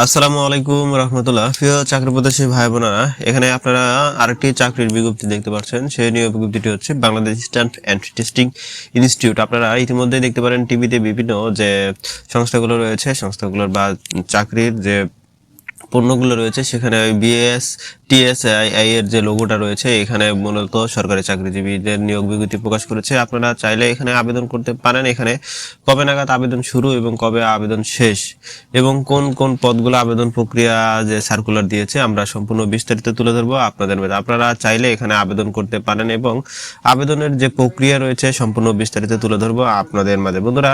আসসালামু আলাইকুম রহমতুল্লাহ। প্রিয় চাকরি প্রত্যাশী ভাই বোনেরা, এখানে আপনারা আরেকটি চাকরির বিজ্ঞপ্তি দেখতে পাচ্ছেন। সেই নিয়োগ বিজ্ঞপ্তিটি হচ্ছে Bangladesh stand and testing institute. আপনারা ইতিমধ্যে দেখতে পারেন টিভিতে বিভিন্ন যে সংস্থাগুলো রয়েছে, সংস্থাগুলোর বা চাকরির যে পণ্যগুলো রয়েছে, সেখানে বিএস টিএসআই এর যে লোগোটা রয়েছে, এখানে মূলত সরকারি চাকরিজীবীদের নিয়োগ বিজ্ঞপ্তি প্রকাশ করেছে। আপনারা চাইলে এখানে আবেদন করতে পারেন। এখানে কবে নাগাদ আবেদন শুরু এবং কবে আবেদন শেষ এবং কোন কোন পদগুলো আবেদন প্রক্রিয়া যে সার্কুলার দিয়েছে, আমরা সম্পূর্ণ বিস্তারিত তুলে ধরবো আপনাদের মাঝে। আপনারা চাইলে এখানে আবেদন করতে পারেন এবং আবেদনের যে প্রক্রিয়া রয়েছে সম্পূর্ণ বিস্তারিত তুলে ধরবো আপনাদের মাঝে। বন্ধুরা,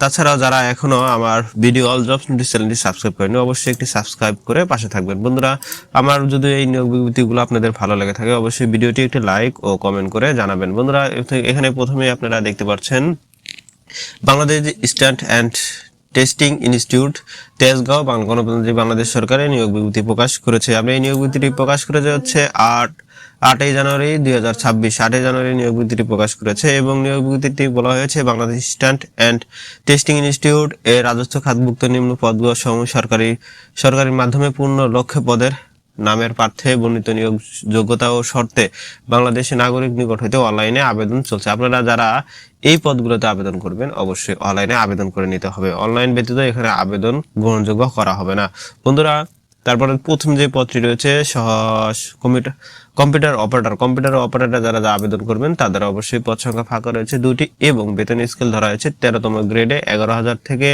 তাছাড়াও যারা এখনো আমার ভিডিও অল জবস নোটিস চ্যানেলটি সাবস্ক্রাইব করেনি, অবশ্যই একটি সাবস্ক্রাইব করে পাশে থাকবেন। বন্ধুরা, আমার যদি এই নিয়োগ বিজ্ঞপ্তিগুলো আপনাদের ভালো লেগে থাকে, অবশ্যই ভিডিওটি একটি লাইক ও কমেন্ট করে জানাবেন। বন্ধুরা, এখানে প্রথমে আপনারা দেখতে পাচ্ছেন Bangladesh stand and testing institute Tejgaon গণপ্রজাতন্ত্রী বাংলাদেশ সরকারের নিয়োগ বিজ্ঞপ্তি প্রকাশ করেছে। আমরা এই নিয়োগ বিজ্ঞপ্তিটি প্রকাশ করেছে হচ্ছে 8ই জানুয়ারি 2026। 8ই জানুয়ারি নিয়োগ বিজ্ঞপ্তিটি প্রকাশ করেছে এবং নিয়োগ বিজ্ঞপ্তিটি বলা হয়েছে Bangladesh stand and testing institute এর রাজস্ব খাতভুক্ত নিম্ন পদগুলো সমূহ সরকারি মাধ্যমে পূর্ণ লক্ষ্য পদের নামের প্রার্থী বর্ণিত নিয়োগ যোগ্যতা ও শর্তে বাংলাদেশের নাগরিক নিকট হইতে অনলাইনে আবেদন চলছে। আপনারা যারা এই পদগুলোতে আবেদন করবেন, অবশ্যই অনলাইনে আবেদন করে নিতে হবে। অনলাইন ব্যতীত এখানে আবেদন গ্রহণযোগ্য করা হবে না। বন্ধুরা, তারপরে প্রথম যে পদটি রয়েছে কম্পিউটার অপারেটর যারা আবেদন করবেন তাদের অবশ্যই পদ সংখ্যা ফাঁকা রয়েছে 2টি এবং বেতন স্কেল ধরা হয়েছে 13তম গ্রেডে 11,000 থেকে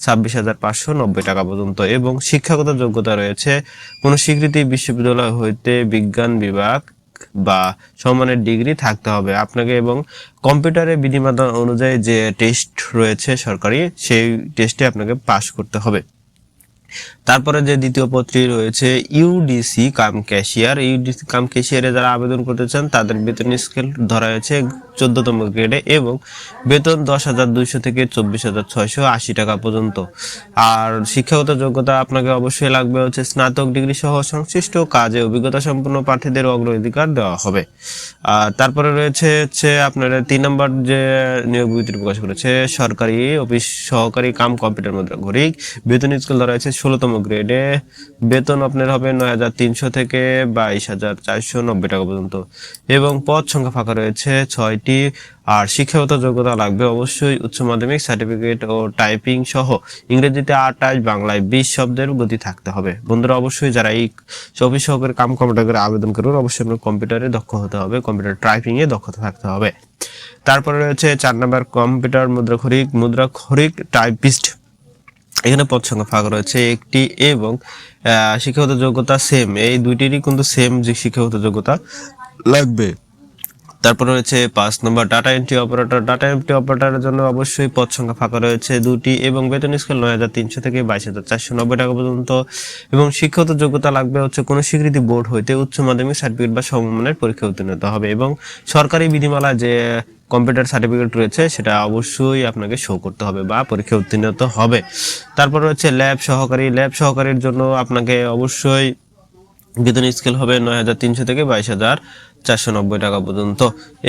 26,590 টাকা পর্যন্ত এবং শিক্ষাগত যোগ্যতা রয়েছে কোন স্বীকৃতি বিশ্ববিদ্যালয় হইতে বিজ্ঞান বিভাগ বা সমমানের ডিগ্রি থাকতে হবে আপনাকে এবং কম্পিউটারের বিধিমালা অনুযায়ী যে টেস্ট রয়েছে সরকারি, সেই টেস্টে আপনাকে পাস করতে হবে। তারপরে যে দ্বিতীয় পদটি রয়েছে ইউডিসি কাম ক্যাশিয়ারে যারা আবেদন করতে চান তাদের বেতন স্কেল ধরা হয়েছে 14তম গ্রেডে এবং বেতন 10,200 থেকে 24,680 টাকা পর্যন্ত। আর শিক্ষাগত যোগ্যতা আপনাকে অবশ্যই লাগবে হচ্ছে স্নাতক ডিগ্রি সহ সংশ্লিষ্ট কাজে অভিজ্ঞতা সম্পন্ন প্রার্থীদের অগ্রাধিকার দেওয়া হবে। আর তারপরে রয়েছে আপনার 3 নম্বর যে নিয়োগ বিজ্ঞপ্তি প্রকাশ করেছে সরকারি অফিস সহকারী কাম কম্পিউটার মুদ্রাক্ষরিক, বেতন স্কেল ধরা হয়েছে 16তম গ্রেডে, বেতন আপনার হবে 9,300 থেকে 22,490 টাকা পর্যন্ত এবং পদ সংখ্যা ফাঁকা রয়েছে 6টি। আর শিক্ষাগত যোগ্যতা লাগবে অবশ্যই উচ্চ মাধ্যমিক সার্টিফিকেট ও টাইপিং সহ ইংরেজিতে 28, বাংলায় 20 শব্দের গতি থাকতে হবে। বন্ধুরা, অবশ্যই যারা এই অফিস সহকারী কাম কম্পিউটারে আবেদন করবেন, অবশ্যই আপনার কম্পিউটারে দক্ষ হতে হবে, কম্পিউটার টাইপিং এ দক্ষতা থাকতে হবে। তারপরে রয়েছে 4 নম্বর কম্পিউটার মুদ্রাক্ষরিক টাইপিস্ট। এখানে পদ সংখ্যা ফাঁকা রয়েছে 1টি এবং শিক্ষাগত যোগ্যতা সেম, এই দুইটিরই কিন্তু সেম যে শিক্ষাগত যোগ্যতা লাগবে। তারপরে রয়েছে 5 নম্বর ডাটা এন্ট্রি অপারেটরের জন্য অবশ্যই পদ সংখ্যা ফাঁকা রয়েছে 2টি এবং বেতন স্কেল 9,300 থেকে 22,490 টাকা পর্যন্ত এবং শিক্ষাগত যোগ্যতা লাগবে হচ্ছে কোনো স্বীকৃতি বোর্ড হইতে উচ্চ মাধ্যমিক সার্টিফিকেট বা সমমানের পরীক্ষা উত্তীর্ণ হতে হবে এবং সরকারি বিধিমালা যে কম্পিউটার সার্টিফিকেট রয়েছে সেটা অবশ্যই আপনাকে শো করতে হবে বা পরীক্ষা উত্তীর্ণ হতে হবে। তারপর রয়েছে ল্যাব সহকারীর জন্য আপনাকে অবশ্যই বেতন স্কেল হবে 9,300 থেকে 22,490 টাকা পর্যন্ত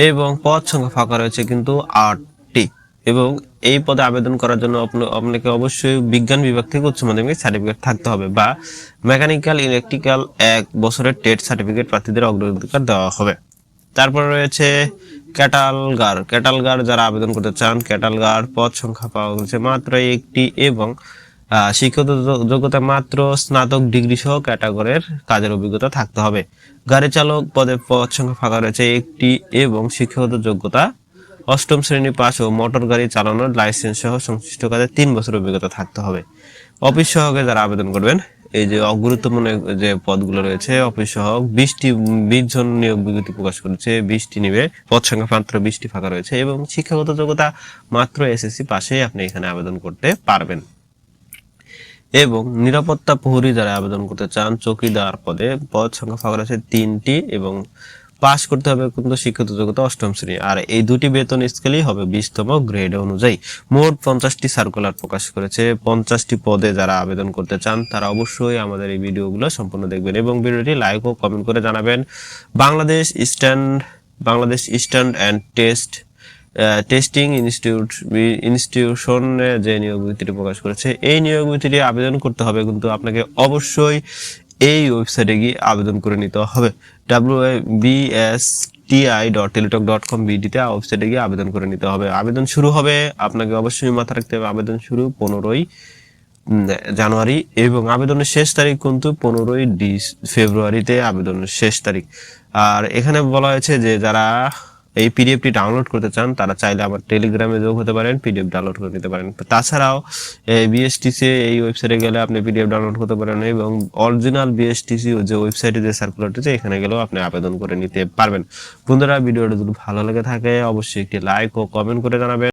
এবং পদ সংখ্যা ফাঁকা রয়েছে কিন্তু 8টি এবং এই পদে আবেদন করার জন্য আপনাকে অবশ্যই বিজ্ঞান বিভাগ থেকে উচ্চ মাধ্যমিক সার্টিফিকেট থাকতে হবে বা মেকানিক্যাল ইলেকট্রিক্যাল 1 বছরের টেট সার্টিফিকেট প্রার্থীদের অগ্রাধিকার দেওয়া হবে। তারপরে রয়েছে ক্যাটালগার যারা আবেদন করতে চান, ক্যাটালগার পদ সংখ্যা পাওয়া গেছে মাত্র 1টি এবং শিক্ষাগত যোগ্যতা মাত্র স্নাতক ডিগ্রি সহ ক্যাটাগরির কাজের অভিজ্ঞতা থাকতে হবে। গাড়ি চালক পদে পদ সংখ্যা ফাঁকা রয়েছে 1টি এবং শিক্ষাগত যোগ্যতা 8ম শ্রেণী পাস ও মোটর গাড়ি চালানোর লাইসেন্স সহ সংশ্লিষ্ট কাজে 3 বছর অভিজ্ঞতা থাকতে হবে। অফিস সহকারে যারা আবেদন করবেন, এই যে গুরুত্বপূর্ণ যে পদগুলো রয়েছে অফিস সহক 20 জন নিয়োগ বিজ্ঞপ্তি প্রকাশ করেছে, 20টি নিবে, পদ সংখ্যা মাত্র 20টি ফাঁকা রয়েছে এবং শিক্ষাগত যোগ্যতা মাত্র এসএসসি পাশে আপনি এখানে আবেদন করতে পারবেন। এবং নিরাপত্তা প্রহরী যারা আবেদন করতে চান চৌকিদার পদে পদ সংখ্যা ফাঁকা রয়েছে 3টি এবং পাস করতে হবে কিন্তু শিক্ষিত যোগ্যতা 8ম শ্রেণী। আর এই দুটি বেতন স্কেলই হবে 20তম গ্রেড অনুযায়ী। মোট 50টি সার্কুলার প্রকাশ করেছে। 50টি পদে যারা আবেদন করতে চান তারা অবশ্যই আমাদের এই ভিডিওগুলো সম্পূর্ণ দেখবেন এবং ভিডিওটি লাইক ও কমেন্ট করে জানাবেন। Bangladesh stand and testing institution যে নিয়োগ বিজ্ঞপ্তিটি প্রকাশ করেছে, এই নিয়োগ বিজ্ঞপ্তিটি আবেদন করতে হবে কিন্তু আপনাকে অবশ্যই এই ওয়েবসাইটে গিয়ে আবেদন করে নিতে হবে। wbsti.teletalk.com বিডিতে ওয়েবসাইটে গিয়ে আবেদন করে নিতে হবে। আবেদন শুরু হবে, আপনাকে অবশ্যই মাথা রাখতে হবে আবেদন শুরু 15ই জানুয়ারি এবং আবেদনের শেষ তারিখ কিন্তু 15ই ফেব্রুয়ারিতে আবেদনের শেষ তারিখ। আর এখানে বলা হয়েছে যে যারা এই পিডিএফটি ডাউনলোড করতে চান তারা চাইলে আমার টেলিগ্রামে যোগ হতে পারেন, পিডিএফ ডাউনলোড করে নিতে পারেন। তাছাড়াও বিএসটিসি এই ওয়েবসাইটে গেলে আপনি পিডিএফ ডাউনলোড করতে পারেন এবং অরিজিনাল বিএসটিসি যে ওয়েবসাইটে যে সার্কুলারটি আছে এখানে গেলেও আপনি আবেদন করে নিতে পারবেন। বন্ধুরা, ভিডিওটা যদি ভালো লেগে থাকে অবশ্যই একটি লাইক ও কমেন্ট করে জানাবেন।